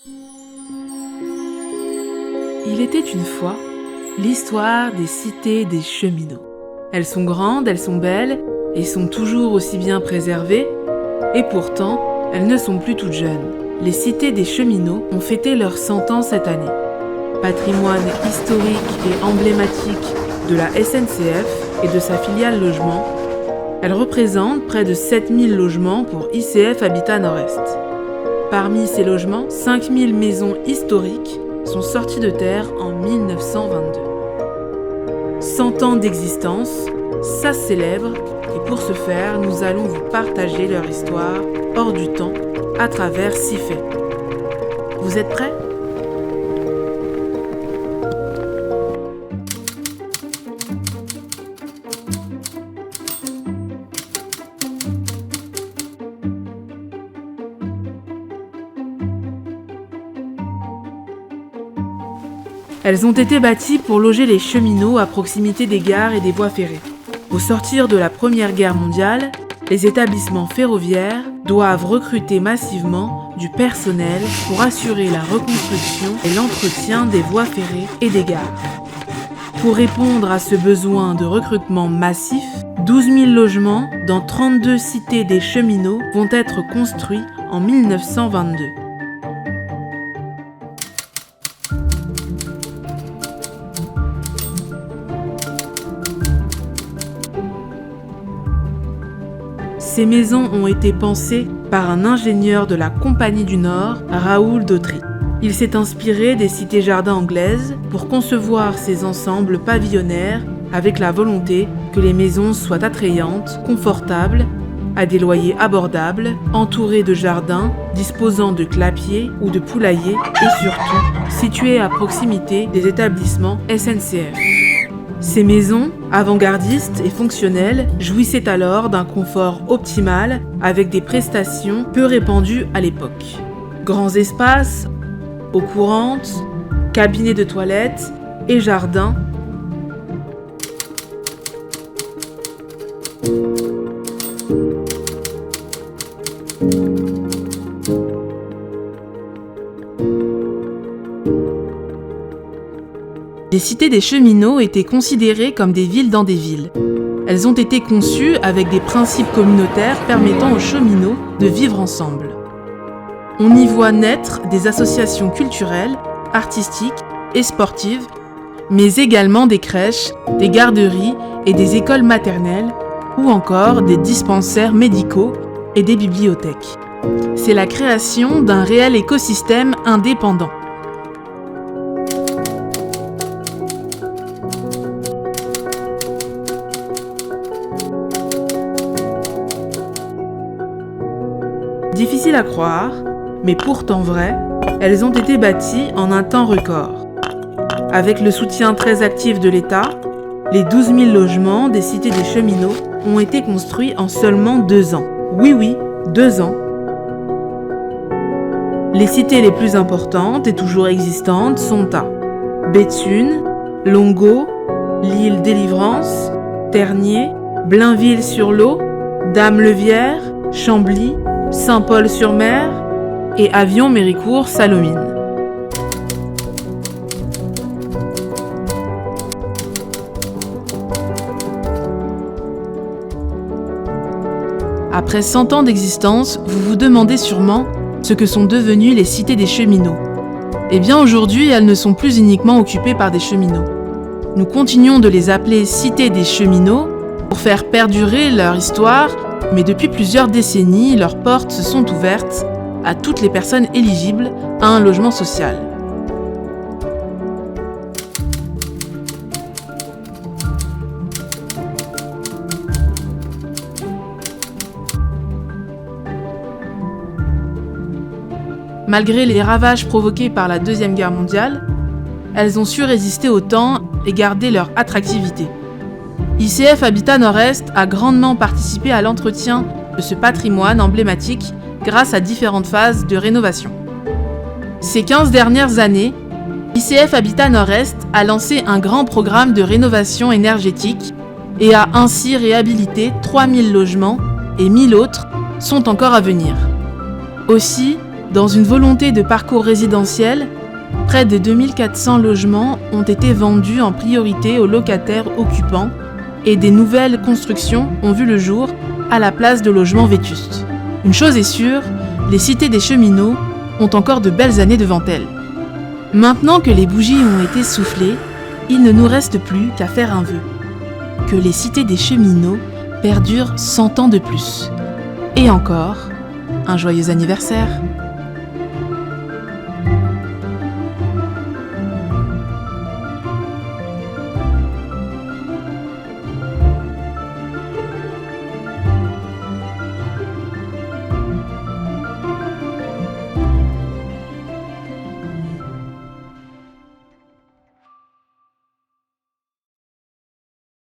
Il était une fois l'histoire des cités des cheminots. Elles sont grandes, elles sont belles et sont toujours aussi bien préservées, et pourtant, elles ne sont plus toutes jeunes. Les cités des cheminots ont fêté leurs 100 ans cette année. Patrimoine historique et emblématique de la SNCF et de sa filiale logement, elles représentent près de 7000 logements pour ICF Habitat Nord-Est. Parmi ces logements, 5000 maisons historiques sont sorties de terre en 1922. 100 ans d'existence, ça se célèbre, et pour ce faire, nous allons vous partager leur histoire hors du temps à travers 6 faits. Vous êtes prêts ? Elles ont été bâties pour loger les cheminots à proximité des gares et des voies ferrées. Au sortir de la Première Guerre mondiale, les établissements ferroviaires doivent recruter massivement du personnel pour assurer la reconstruction et l'entretien des voies ferrées et des gares. Pour répondre à ce besoin de recrutement massif, 12 000 logements dans 32 cités des cheminots vont être construits en 1922. Ces maisons ont été pensées par un ingénieur de la Compagnie du Nord, Raoul Dautry. Il s'est inspiré des cités-jardins anglaises pour concevoir ces ensembles pavillonnaires avec la volonté que les maisons soient attrayantes, confortables, à des loyers abordables, entourées de jardins, disposant de clapiers ou de poulaillers et surtout situées à proximité des établissements SNCF. Ces maisons, avant-gardistes et fonctionnelles, jouissaient alors d'un confort optimal avec des prestations peu répandues à l'époque. Grands espaces, eau courante, cabinets de toilette et jardins. Les cités des cheminots étaient considérées comme des villes dans des villes. Elles ont été conçues avec des principes communautaires permettant aux cheminots de vivre ensemble. On y voit naître des associations culturelles, artistiques et sportives, mais également des crèches, des garderies et des écoles maternelles, ou encore des dispensaires médicaux et des bibliothèques. C'est la création d'un réel écosystème indépendant. Difficile à croire, mais pourtant vrai, elles ont été bâties en un temps record. Avec le soutien très actif de l'État, les 12 000 logements des cités des cheminots ont été construits en seulement 2 ans. Oui, 2 ans. Les cités les plus importantes et toujours existantes sont à Béthune, Longeau, l'île Délivrance, Tergnier, Blainville-sur-Lot, Dame-Levière, Chambly, Saint-Paul-sur-Mer et Avion-Méricourt-Salomine. Après 100 ans d'existence, vous vous demandez sûrement ce que sont devenues les cités des cheminots. Eh bien aujourd'hui, elles ne sont plus uniquement occupées par des cheminots. Nous continuons de les appeler cités des cheminots pour faire perdurer leur histoire, mais depuis plusieurs décennies, leurs portes se sont ouvertes à toutes les personnes éligibles à un logement social. Malgré les ravages provoqués par la Deuxième Guerre mondiale, elles ont su résister au temps et garder leur attractivité. ICF Habitat Nord-Est a grandement participé à l'entretien de ce patrimoine emblématique grâce à différentes phases de rénovation. Ces 15 dernières années, ICF Habitat Nord-Est a lancé un grand programme de rénovation énergétique et a ainsi réhabilité 3000 logements et 1000 autres sont encore à venir. Aussi, Dans une volonté de parcours résidentiel, près de 2400 logements ont été vendus en priorité aux locataires occupants et des nouvelles constructions ont vu le jour à la place de logements vétustes. Une chose est sûre, les cités des cheminots ont encore de belles années devant elles. Maintenant que les bougies ont été soufflées, il ne nous reste plus qu'à faire un vœu. Que les cités des cheminots perdurent 100 ans de plus. Et encore, un joyeux anniversaire!